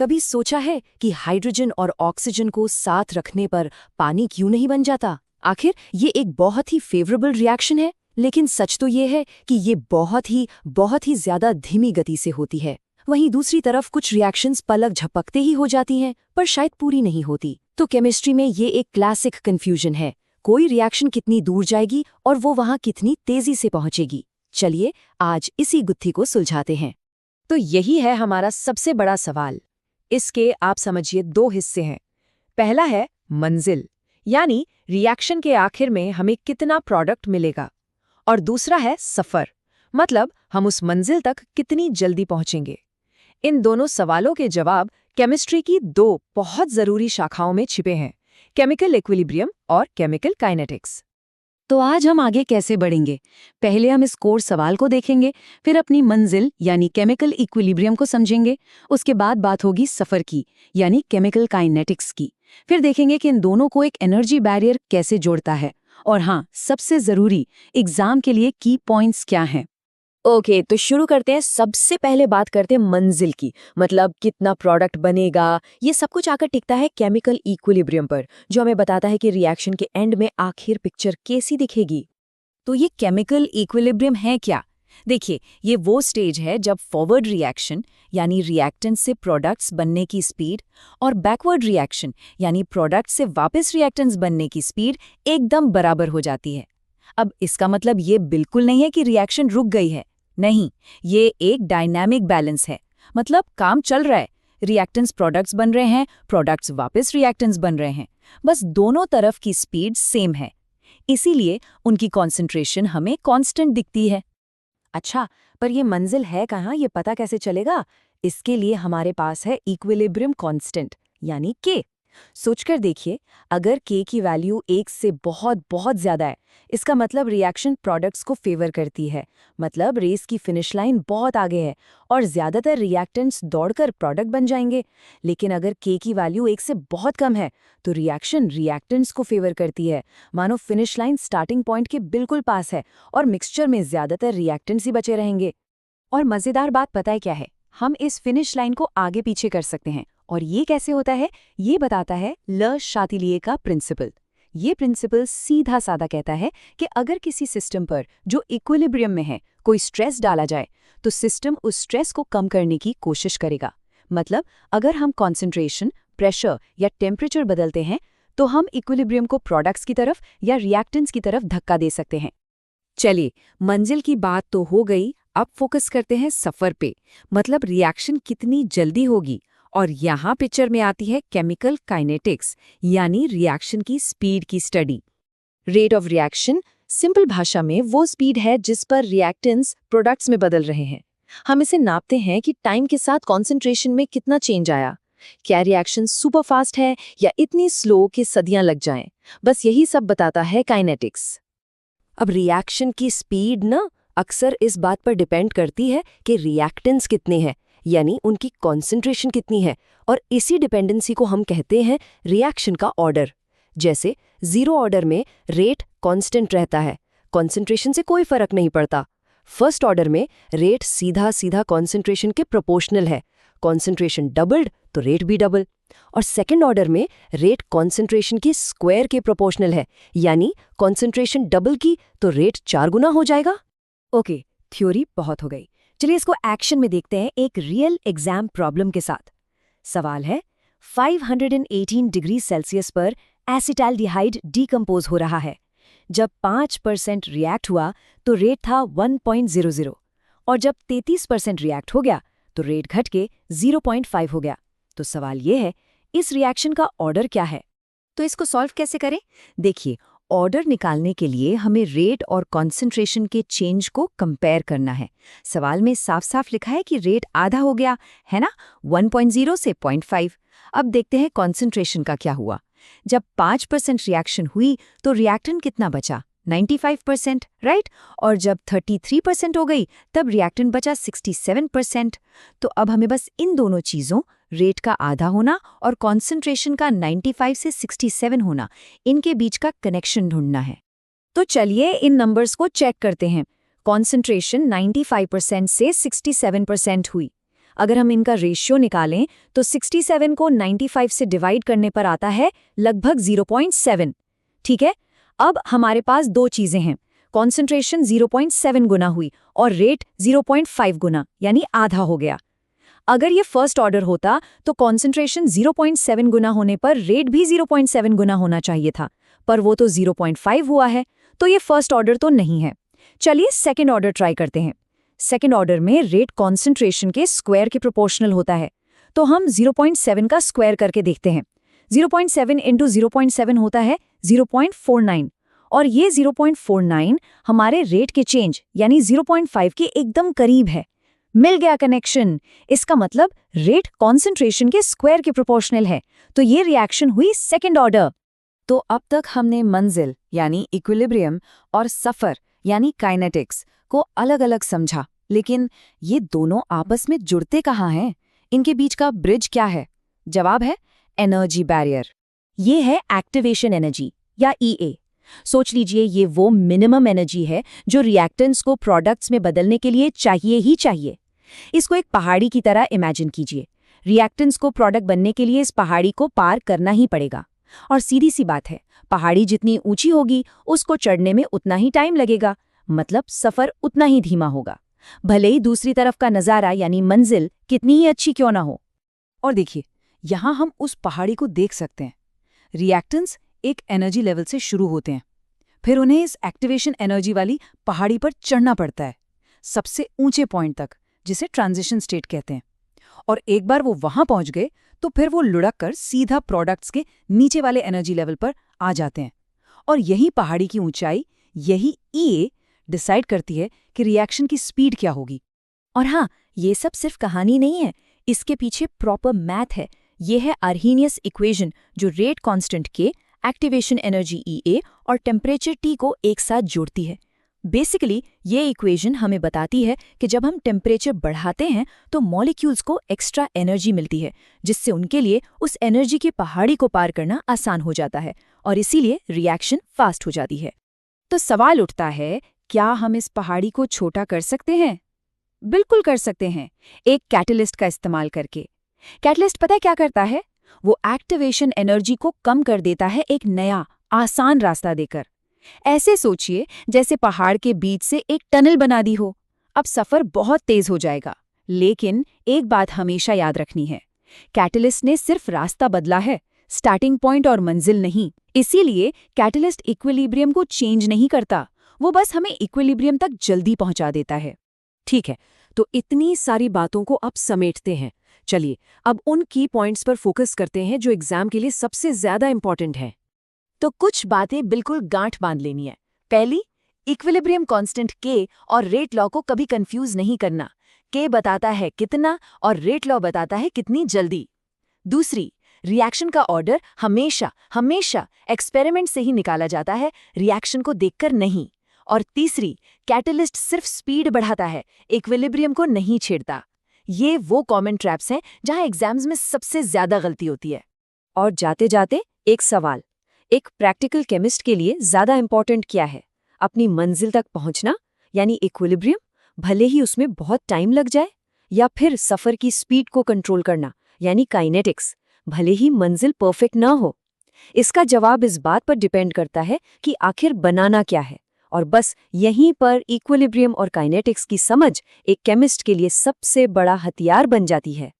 कभी सोचा है कि हाइड्रोजन और ऑक्सीजन को साथ रखने पर पानी क्यों नहीं बन जाता? आखिर ये एक बहुत ही फेवरेबल रिएक्शन है, लेकिन सच तो ये है कि ये बहुत ही ज्यादा धीमी गति से होती है। वहीं दूसरी तरफ कुछ रिएक्शंस पलक झपकते ही हो जाती हैं, पर शायद पूरी नहीं होती। तो केमिस्ट्री में ये एक क्लासिक कंफ्यूजन है। कोई रिएक्शन कितनी दूर जाएगी और वो वहां कितनी तेजी से पहुंचेगी? चलिए आज इसी गुत्थी को सुलझाते हैं। तो यही है हमारा सबसे बड़ा सवाल। इसके आप समझिए दो हिस्से हैं। पहला है मंजिल, यानी रिएक्शन के आखिर में हमें कितना प्रोडक्ट मिलेगा, और दूसरा है सफर, मतलब हम उस मंजिल तक कितनी जल्दी पहुंचेंगे। इन दोनों सवालों के जवाब केमिस्ट्री की दो बहुत जरूरी शाखाओं में छिपे हैं, केमिकल इक्विलिब्रियम और केमिकल काइनेटिक्स। तो आज हम आगे कैसे बढ़ेंगे? पहले हम इस कोर सवाल को देखेंगे, फिर अपनी मंजिल यानी केमिकल इक्विलिब्रियम को समझेंगे। उसके बाद बात होगी सफर की, यानी केमिकल काइनेटिक्स की। फिर देखेंगे कि इन दोनों को एक एनर्जी बैरियर कैसे जोड़ता है। और हाँ, सबसे जरूरी, एग्जाम के लिए की पॉइंट्स क्या हैं। ओके, तो शुरू करते हैं। सबसे पहले बात करते हैं मंजिल की, मतलब कितना प्रोडक्ट बनेगा। ये सब कुछ आकर टिकता है केमिकल इक्विलिब्रियम पर, जो हमें बताता है कि रिएक्शन के एंड में आखिर पिक्चर कैसी दिखेगी। तो ये केमिकल इक्विलिब्रियम है क्या? देखिए, ये वो स्टेज है जब फॉरवर्ड रिएक्शन यानी रिएक्टेंट से प्रोडक्ट्स बनने की स्पीड और बैकवर्ड रिएक्शन यानी प्रोडक्ट से वापस रिएक्टेंट्स बनने की स्पीड एकदम बराबर हो जाती है। अब इसका मतलब ये बिल्कुल नहीं है कि रिएक्शन रुक गई है। नहीं, ये एक डायनामिक बैलेंस है। मतलब काम चल रहा है, रिएक्टेंट्स प्रोडक्ट्स बन रहे हैं, प्रोडक्ट्स वापस रिएक्टेंट्स बन रहे हैं, बस दोनों तरफ की स्पीड सेम है। इसीलिए उनकी कॉन्सेंट्रेशन हमें कांस्टेंट दिखती है। अच्छा, पर ये मंजिल है कहाँ, ये पता कैसे चलेगा? इसके लिए हमारे पास है इक्विलिब्रियम कांस्टेंट, यानी के। सोचकर देखिए, अगर के की वैल्यू 1 से बहुत बहुत ज्यादा है, इसका मतलब रिएक्शन प्रोडक्ट्स को फेवर करती है। मतलब रेस की फिनिश लाइन बहुत आगे है और ज्यादातर रिएक्टेंट्स दौड़कर प्रोडक्ट बन जाएंगे। लेकिन अगर के की वैल्यू 1 से बहुत कम है, तो रिएक्शन रिएक्टेंट्स को फेवर करती है। मानो फिनिश लाइन स्टार्टिंग पॉइंट के बिल्कुल पास है और मिक्सचर में ज्यादातर रिएक्टेंट्स ही बचे रहेंगे। और मजेदार बात पता है क्या है? हम इस फिनिश लाइन को आगे पीछे कर सकते हैं। और ये कैसे होता है, ये बताता है ल शातिलिये का प्रिंसिपल। ये प्रिंसिपल सीधा साधा कहता है कि अगर किसी सिस्टम पर जो इक्विलिब्रियम में है कोई स्ट्रेस डाला जाए, तो सिस्टम उस स्ट्रेस को कम करने की कोशिश करेगा। मतलब अगर हम कॉन्सेंट्रेशन, प्रेशर या टेम्परेचर बदलते हैं, तो हम इक्विलिब्रियम को प्रोडक्ट्स की तरफ या रिएक्टेंट्स की तरफ धक्का दे सकते हैं। चलिए, मंजिल की बात तो हो गई, अब फोकस करते हैं सफर पे, मतलब रिएक्शन कितनी जल्दी होगी। और यहाँ पिक्चर में आती है केमिकल काइनेटिक्स, यानी रिएक्शन की स्पीड की study. Rate of reaction simple भाषा में वो स्पीड है जिस पर रिएक्टेंट्स प्रोडक्ट्स में बदल रहे हैं। हम इसे नापते हैं कि टाइम के साथ कॉन्सेंट्रेशन में कितना चेंज आया। क्या रिएक्शन सुपर फास्ट है या इतनी स्लो कि सदियां लग जाएं। बस यही सब बताता है काइनेटिक्स। अब रिएक्शन की स्पीड ना अक्सर इस बात पर डिपेंड करती है कि रिएक्टेंट्स कितने हैं, यानी उनकी कॉन्सेंट्रेशन कितनी है। और इसी डिपेंडेंसी को हम कहते हैं रिएक्शन का ऑर्डर। जैसे 0 ऑर्डर में रेट कांस्टेंट रहता है, कॉन्सेंट्रेशन से कोई फर्क नहीं पड़ता। फर्स्ट ऑर्डर में रेट सीधा सीधा कॉन्सेंट्रेशन के प्रोपोर्शनल है, कॉन्सेंट्रेशन डबल्ड तो रेट भी डबल। और सेकंड ऑर्डर में रेट कॉन्सेंट्रेशन के स्क्वायर के प्रोपोर्शनल है, यानी कॉन्सेंट्रेशन डबल की तो रेट 4 गुना हो जाएगा। ओके, थ्योरी बहुत हो गई। चलिए इसको एक्शन में देखते हैं एक रियल एग्जाम प्रॉब्लम के साथ। सवाल है, 518 डिग्री सेल्सियस पर एसिटाल्डिहाइड डीकंपोज हो रहा है। जब 5% रिएक्ट हुआ तो रेट था 1.00, और जब 33% रिएक्ट हो गया तो रेट घट के 0.5 हो गया। तो सवाल ये है, इस रिएक्शन का ऑर्डर क्या है? तो इसको सॉल्व कैसे करें? देखिए, ऑर्डर निकालने के लिए हमें रेट और कॉन्सेंट्रेशन के चेंज को कंपेयर करना है। सवाल में साफ साफ लिखा है कि रेट आधा हो गया है ना, 1.0 से 0.5। अब देखते हैं कॉन्सेंट्रेशन का क्या हुआ। जब 5% रिएक्शन हुई तो रिएक्टेंट कितना बचा? 95%, राइट? और जब 33% हो गई तब रिएक्टेंट बचा 67%। तो अब हमें बस इन दोनों चीज़ों, रेट का आधा होना और कॉन्सेंट्रेशन का 95 से 67 होना, इनके बीच का कनेक्शन ढूंढना है। तो चलिए इन नंबर्स को चेक करते हैं। कॉन्सेंट्रेशन 95% से 67% हुई। अगर हम इनका रेशियो निकालें तो 67 को 95 से डिवाइड करने पर आता है लगभग 0.7। ठीक है, अब हमारे पास दो चीजें हैं। कॉन्सेंट्रेशन 0.7 गुना हुई और रेट 0.5 गुना, यानी आधा हो गया। अगर ये फर्स्ट ऑर्डर होता तो कॉन्सेंट्रेशन 0.7 गुना होने पर रेट भी 0.7 गुना होना चाहिए था, पर वो तो 0.5 हुआ है, तो ये फर्स्ट ऑर्डर तो नहीं है। चलिए सेकंड ऑर्डर ट्राई करते हैं। सेकंड ऑर्डर में रेट कॉन्सेंट्रेशन के स्क्वायर के प्रोपोर्शनल होता है, तो हम 0.7 का स्क्वायर करके देखते हैं। 0.7 इंटू 0.7 होता है 0.49, और ये 0.49 हमारे रेट के चेंज यानी 0.5 के एकदम करीब है। मिल गया कनेक्शन। इसका मतलब रेट कॉन्सेंट्रेशन के स्क्वायर के प्रोपोर्शनल है, तो ये रिएक्शन हुई सेकंड ऑर्डर। तो अब तक हमने मंजिल यानी इक्विलिब्रियम और सफर यानी काइनेटिक्स को अलग अलग समझा, लेकिन ये दोनों आपस में जुड़ते कहाँ हैं? इनके बीच का ब्रिज क्या है? जवाब है एनर्जी बैरियर। ये है एक्टिवेशन एनर्जी या ईए। सोच लीजिए ये वो मिनिमम एनर्जी है जो रिएक्टेंट्स को प्रोडक्ट्स में बदलने के लिए चाहिए ही चाहिए। इसको एक पहाड़ी की तरह इमेजिन कीजिए। रिएक्टेंट्स को प्रोडक्ट बनने के लिए इस पहाड़ी को पार करना ही पड़ेगा, और सीधी सी बात है, पहाड़ी जितनी ऊंची होगी उसको चढ़ने में उतना ही टाइम लगेगा, मतलब सफर उतना ही धीमा होगा, भले ही दूसरी तरफ का नजारा यानी मंजिल कितनी ही अच्छी क्यों ना हो। और देखिए, यहां हम उस पहाड़ी को देख सकते हैं। रिएक्टेंट्स एक एनर्जी लेवल से शुरू होते हैं, फिर उन्हें इस एक्टिवेशन एनर्जी वाली पहाड़ी पर चढ़ना पड़ता है, सबसे ऊंचे पॉइंट तक, जिसे ट्रांजिशन स्टेट कहते हैं। और एक बार वो वहां पहुंच गए तो फिर वो लुढ़क कर सीधा प्रोडक्ट्स के नीचे वाले एनर्जी लेवल पर आ जाते हैं। और यही पहाड़ी की ऊंचाई, यही ईए डिसाइड करती है कि रिएक्शन की स्पीड क्या होगी। और हाँ, ये सब सिर्फ कहानी नहीं है, इसके पीछे प्रॉपर मैथ है। ये है अर्हीनियस इक्वेशन, जो रेट कांस्टेंट के, एक्टिवेशन एनर्जी ईए और टेम्परेचर टी को एक साथ जोड़ती है। बेसिकली ये इक्वेशन हमें बताती है कि जब हम टेम्परेचर बढ़ाते हैं तो मॉलिक्यूल्स को एक्स्ट्रा एनर्जी मिलती है, जिससे उनके लिए उस एनर्जी की पहाड़ी को पार करना आसान हो जाता है, और इसीलिए रिएक्शन फास्ट हो जाती है। तो सवाल उठता है, क्या हम इस पहाड़ी को छोटा कर सकते हैं? बिल्कुल कर सकते हैं, एक कैटलिस्ट का इस्तेमाल करके। कैटलिस्ट पता है क्या करता है? वो एक्टिवेशन एनर्जी को कम कर देता है, एक नया आसान रास्ता देकर। ऐसे सोचिए जैसे पहाड़ के बीच से एक टनल बना दी हो। अब सफर बहुत तेज हो जाएगा, लेकिन एक बात हमेशा याद रखनी है, कैटलिस्ट ने सिर्फ रास्ता बदला है, स्टार्टिंग पॉइंट और मंजिल नहीं। इसीलिए कैटलिस्ट इक्विलिब्रियम को चेंज नहीं करता, वो बस हमें इक्विलिब्रियम तक जल्दी पहुंचा देता है। ठीक है, तो इतनी सारी बातों को अब समेटते हैं। चलिए अब उन की पॉइंट्स पर फोकस करते हैं जो एग्जाम के लिए सबसे ज्यादा इंपॉर्टेंट है। तो कुछ बातें बिल्कुल गांठ बांध लेनी है। पहली, इक्विलिब्रियम कांस्टेंट के और रेट लॉ को कभी कंफ्यूज नहीं करना। के बताता है कितना और रेट लॉ बताता है कितनी जल्दी। दूसरी, रिएक्शन का ऑर्डर हमेशा हमेशा एक्सपेरिमेंट से ही निकाला जाता है, रिएक्शन को देखकर नहीं। और तीसरी, कैटलिस्ट सिर्फ स्पीड बढ़ाता है, इक्विलिब्रियम को नहीं छेड़ता। ये वो कॉमन ट्रैप्स हैं जहां एग्जाम्स में सबसे ज्यादा गलती होती है। और जाते जाते एक सवाल, एक प्रैक्टिकल केमिस्ट के लिए ज्यादा इंपॉर्टेंट क्या है? अपनी मंजिल तक पहुंचना यानी इक्विलिब्रियम, भले ही उसमें बहुत टाइम लग जाए, या फिर सफर की स्पीड को कंट्रोल करना यानी काइनेटिक्स, भले ही मंजिल परफेक्ट ना हो? इसका जवाब इस बात पर डिपेंड करता है कि आखिर बनाना क्या है, और बस यहीं पर इक्विलिब्रियम और काइनेटिक्स की समझ एक केमिस्ट के लिए सबसे बड़ा हथियार बन जाती है।